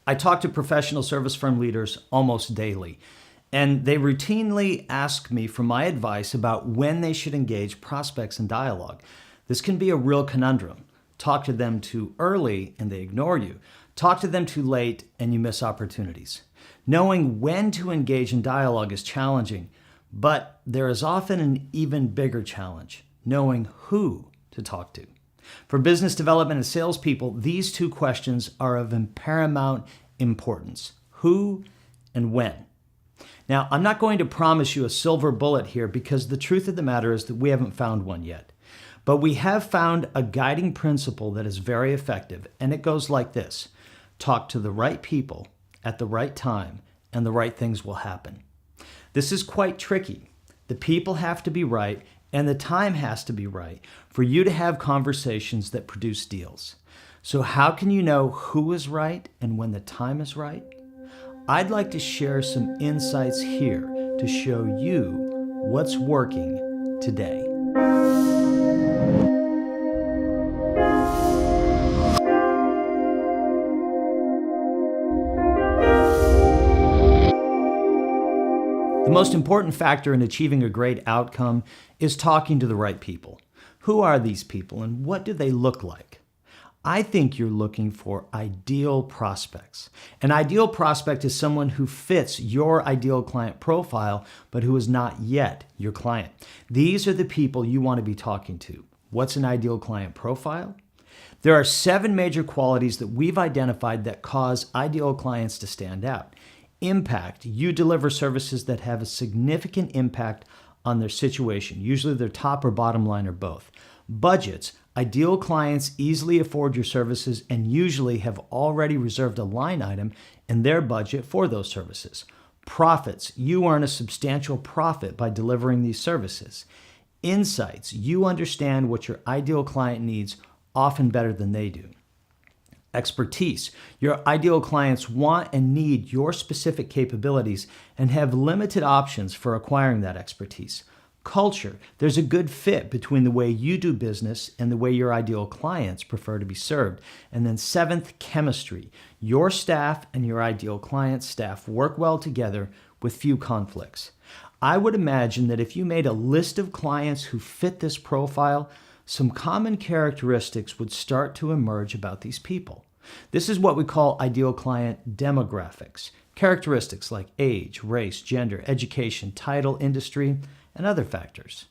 I talk to professional service firm leaders almost daily, and they routinely ask me for my advice about when they should engage prospects in dialogue. This can be a real conundrum. Talk to them too early and they ignore you. Talk to them too late and you miss opportunities. Knowing when to engage in dialogue is challenging, but there is often an even bigger challenge, knowing who to talk to. For business development and salespeople, these two questions are of paramount importance: who and when. Now, I'm not going to promise you a silver bullet here because the truth of the matter is that we haven't found one yet. But we have found a guiding principle that is very effective, and it goes like this: talk to the right people at the right time, and the right things will happen. This is quite tricky. The people have to be right, and the time has to be right for you to have conversations that produce deals. So how can you know who is right and when the time is right? I'd like to share some insights here to show you what's working today. The most important factor in achieving a great outcome is talking to the right people. Who are these people and what do they look like? I think you're looking for ideal prospects. An ideal prospect is someone who fits your ideal client profile, but who is not yet your client. These are the people you want to be talking to. What's an ideal client profile? There are 7 major qualities that we've identified that cause ideal clients to stand out. Impact: you deliver services that have a significant impact on their situation, usually their top or bottom line or both. Budgets: ideal clients easily afford your services and usually have already reserved a line item in their budget for those services. Profits: you earn a substantial profit by delivering these services. Insights: you understand what your ideal client needs often better than they do. Expertise: your ideal clients want and need your specific capabilities and have limited options for acquiring that expertise. Culture: there's a good fit between the way you do business and the way your ideal clients prefer to be served. And then 7th, chemistry: your staff and your ideal client's staff work well together with few conflicts. I would imagine that if you made a list of clients who fit this profile, some common characteristics would start to emerge about these people. This is what we call ideal client demographics. Characteristics like age, race, gender, education, title, industry, and other factors.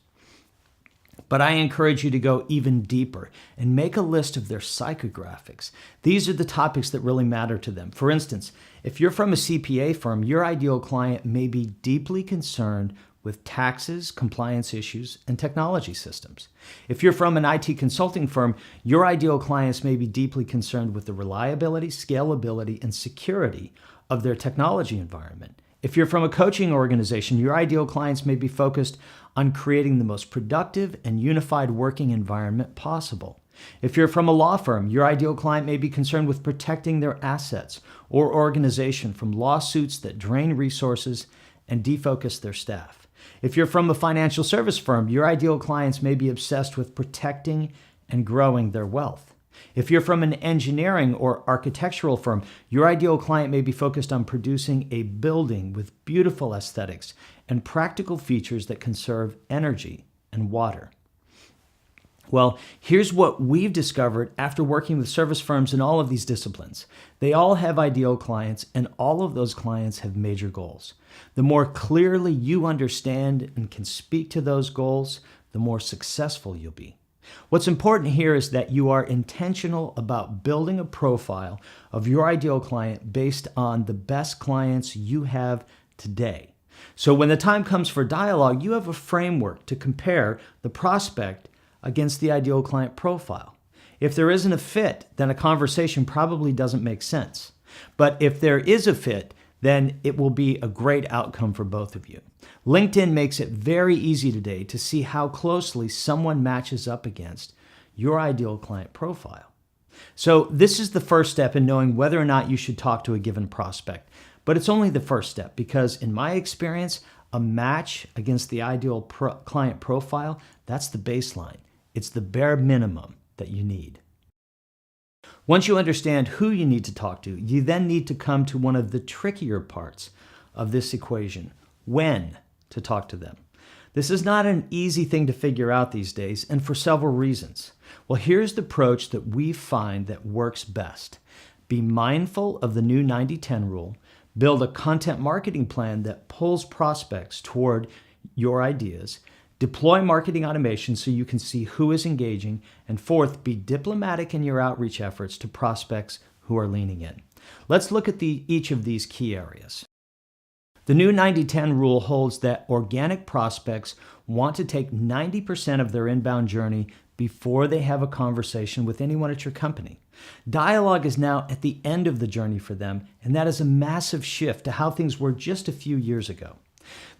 But I encourage you to go even deeper and make a list of their psychographics. These are the topics that really matter to them. For instance, if you're from a CPA firm, your ideal client may be deeply concerned with taxes, compliance issues, and technology systems. If you're from an IT consulting firm, your ideal clients may be deeply concerned with the reliability, scalability, and security of their technology environment. If you're from a coaching organization, your ideal clients may be focused on creating the most productive and unified working environment possible. If you're from a law firm, your ideal client may be concerned with protecting their assets or organization from lawsuits that drain resources and defocus their staff. If you're from a financial service firm, your ideal clients may be obsessed with protecting and growing their wealth. If you're from an engineering or architectural firm, your ideal client may be focused on producing a building with beautiful aesthetics and practical features that conserve energy and water. Well, here's what we've discovered after working with service firms in all of these disciplines. They all have ideal clients, and all of those clients have major goals. The more clearly you understand and can speak to those goals, the more successful you'll be. What's important here is that you are intentional about building a profile of your ideal client based on the best clients you have today. So when the time comes for dialogue, you have a framework to compare the prospect against the ideal client profile. If there isn't a fit, then a conversation probably doesn't make sense. But if there is a fit, then it will be a great outcome for both of you. LinkedIn makes it very easy today to see how closely someone matches up against your ideal client profile. So this is the first step in knowing whether or not you should talk to a given prospect. But it's only the first step because in my experience, a match against the ideal client profile, that's the baseline. It's the bare minimum that you need. Once you understand who you need to talk to, you then need to come to one of the trickier parts of this equation: when to talk to them. This is not an easy thing to figure out these days, and for several reasons. Well, here's the approach that we find that works best. Be mindful of the new 90-10 rule. Build a content marketing plan that pulls prospects toward your ideas. Deploy marketing automation so you can see who is engaging. And fourth, be diplomatic in your outreach efforts to prospects who are leaning in. Let's look at each of these key areas. The new 90-10 rule holds that organic prospects want to take 90% of their inbound journey before they have a conversation with anyone at your company. Dialogue is now at the end of the journey for them, and that is a massive shift to how things were just a few years ago.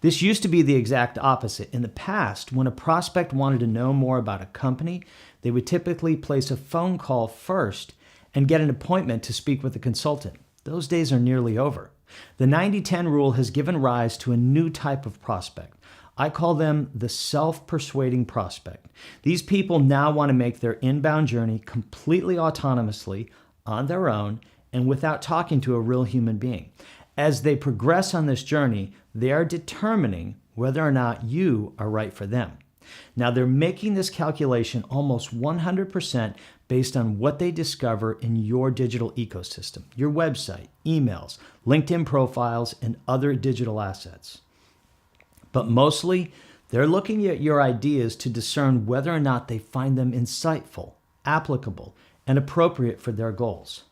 This used to be the exact opposite. In the past, when a prospect wanted to know more about a company, they would typically place a phone call first and get an appointment to speak with a consultant. Those days are nearly over. The 90-10 rule has given rise to a new type of prospect. I call them the self-persuading prospect. These people now want to make their inbound journey completely autonomously, on their own, and without talking to a real human being. As they progress on this journey, they are determining whether or not you are right for them. Now, they're making this calculation almost 100% based on what they discover in your digital ecosystem, your website, emails, LinkedIn profiles, and other digital assets. But mostly, they're looking at your ideas to discern whether or not they find them insightful, applicable, and appropriate for their goals.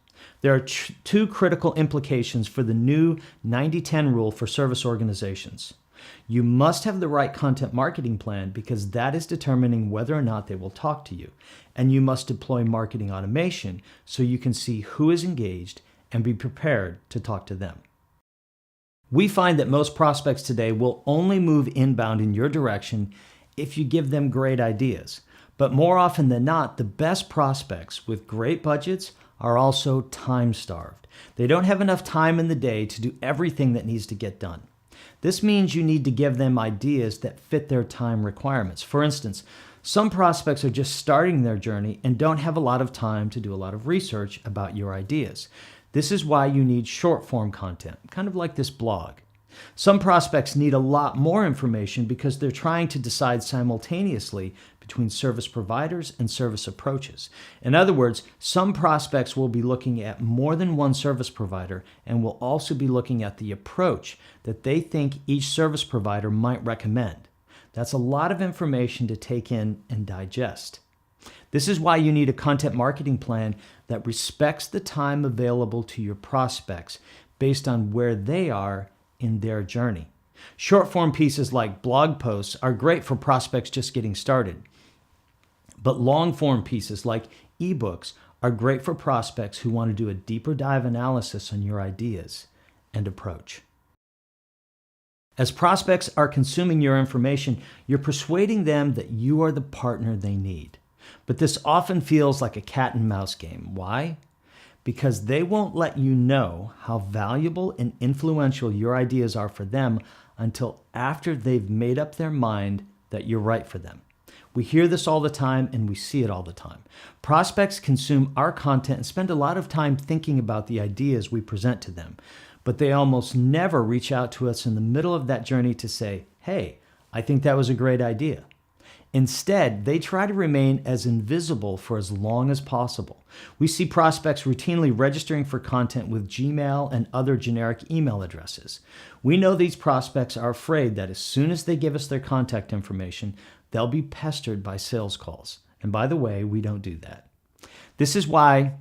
There are two critical implications for the new 90-10 rule for service organizations. You must have the right content marketing plan because that is determining whether or not they will talk to you. And you must deploy marketing automation so you can see who is engaged and be prepared to talk to them. We find that most prospects today will only move inbound in your direction if you give them great ideas. But more often than not, the best prospects with great budgets are also time-starved. They don't have enough time in the day to do everything that needs to get done. This means you need to give them ideas that fit their time requirements. For instance, some prospects are just starting their journey and don't have a lot of time to do a lot of research about your ideas. This is why you need short-form content, kind of like this blog. Some prospects need a lot more information because they're trying to decide simultaneously between service providers and service approaches. In other words, some prospects will be looking at more than one service provider and will also be looking at the approach that they think each service provider might recommend. That's a lot of information to take in and digest. This is why you need a content marketing plan that respects the time available to your prospects based on where they are in their journey. Short-form pieces like blog posts are great for prospects just getting started. But long-form pieces like ebooks are great for prospects who want to do a deeper dive analysis on your ideas and approach. As prospects are consuming your information, you're persuading them that you are the partner they need. But this often feels like a cat and mouse game. Why? Because they won't let you know how valuable and influential your ideas are for them until after they've made up their mind that you're right for them. We hear this all the time and we see it all the time. Prospects consume our content and spend a lot of time thinking about the ideas we present to them, but they almost never reach out to us in the middle of that journey to say, hey, I think that was a great idea. Instead, they try to remain as invisible for as long as possible. We see prospects routinely registering for content with Gmail and other generic email addresses. We know these prospects are afraid that as soon as they give us their contact information, they'll be pestered by sales calls. And by the way, we don't do that. This is why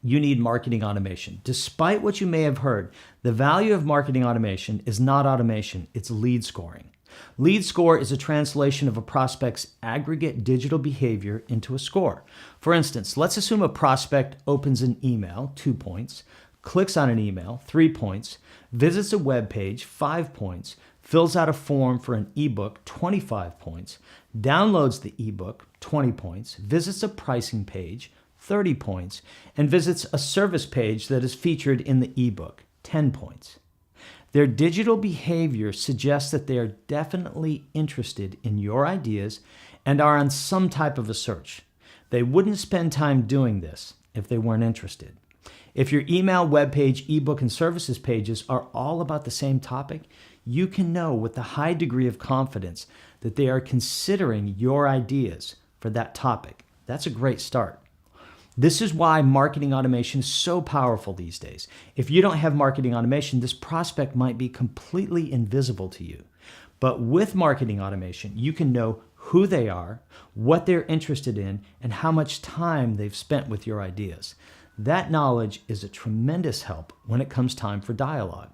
you need marketing automation. Despite what you may have heard, the value of marketing automation is not automation, it's lead scoring. Lead score is a translation of a prospect's aggregate digital behavior into a score. For instance, let's assume a prospect opens an email, 2 points, clicks on an email, 3 points, visits a web page, 5 points, fills out a form for an ebook, 25 points, downloads the ebook, 20 points, visits a pricing page, 30 points, and visits a service page that is featured in the ebook, 10 points. Their digital behavior suggests that they are definitely interested in your ideas and are on some type of a search. They wouldn't spend time doing this if they weren't interested. If your email, webpage, ebook, and services pages are all about the same topic, you can know with a high degree of confidence that they are considering your ideas for that topic. That's a great start. This is why marketing automation is so powerful these days. If you don't have marketing automation, this prospect might be completely invisible to you. But with marketing automation, you can know who they are, what they're interested in, and how much time they've spent with your ideas. That knowledge is a tremendous help when it comes time for dialogue.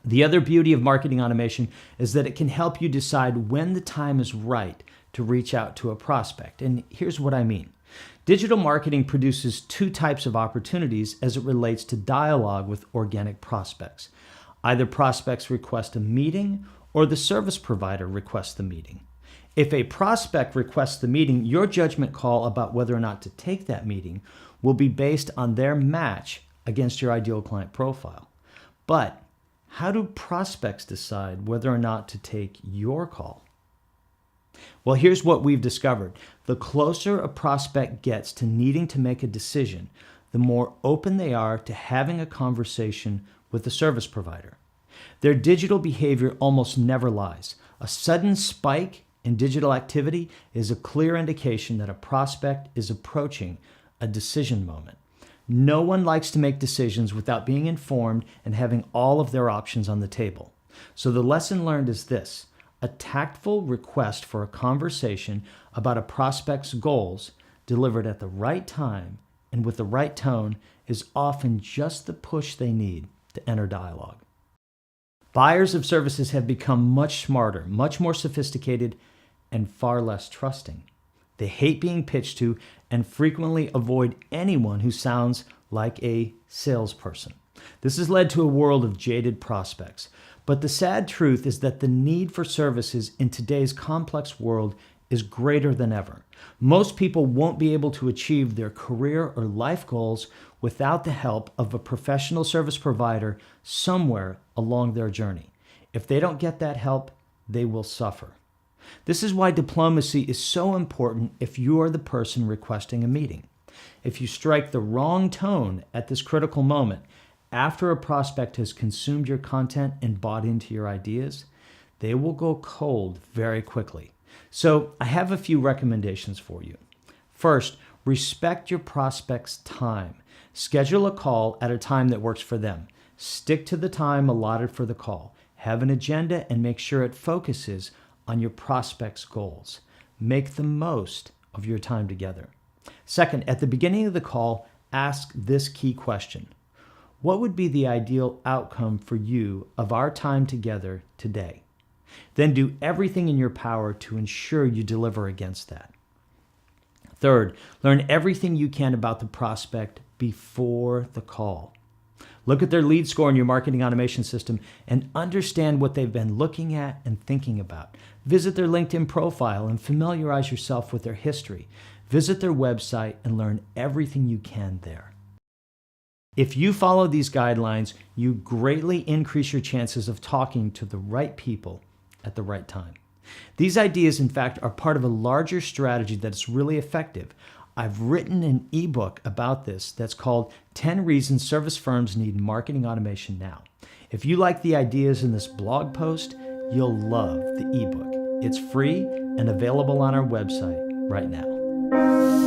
The other beauty of marketing automation is that it can help you decide when the time is right to reach out to a prospect. And here's what I mean. Digital marketing produces two types of opportunities as it relates to dialogue with organic prospects. Either prospects request a meeting or the service provider requests the meeting. If a prospect requests the meeting, your judgment call about whether or not to take that meeting will be based on their match against your ideal client profile. But how do prospects decide whether or not to take your call? Well, here's what we've discovered. The closer a prospect gets to needing to make a decision, the more open they are to having a conversation with the service provider. Their digital behavior almost never lies. A sudden spike in digital activity is a clear indication that a prospect is approaching a decision moment. No one likes to make decisions without being informed and having all of their options on the table. So the lesson learned is this: a tactful request for a conversation about a prospect's goals delivered at the right time and with the right tone is often just the push they need to enter dialogue. Buyers of services have become much smarter, much more sophisticated, and far less trusting. They hate being pitched to and frequently avoid anyone who sounds like a salesperson. This has led to a world of jaded prospects. But the sad truth is that the need for services in today's complex world is greater than ever. Most people won't be able to achieve their career or life goals without the help of a professional service provider somewhere along their journey. If they don't get that help, they will suffer. This is why diplomacy is so important if you are the person requesting a meeting. If you strike the wrong tone at this critical moment, after a prospect has consumed your content and bought into your ideas, they will go cold very quickly. So I have a few recommendations for you. First, respect your prospect's time. Schedule a call at a time that works for them. Stick to the time allotted for the call. Have an agenda and make sure it focuses on your prospect's goals. Make the most of your time together. Second, at the beginning of the call, ask this key question: what would be the ideal outcome for you of our time together today? Then do everything in your power to ensure you deliver against that. Third, learn everything you can about the prospect before the call. Look at their lead score in your marketing automation system and understand what they've been looking at and thinking about. Visit their LinkedIn profile and familiarize yourself with their history. Visit their website and learn everything you can there. If you follow these guidelines, you greatly increase your chances of talking to the right people at the right time. These ideas, in fact, are part of a larger strategy that is really effective. I've written an ebook about this that's called 10 Reasons Service Firms Need Marketing Automation Now. If you like the ideas in this blog post, you'll love the ebook. It's free and available on our website right now.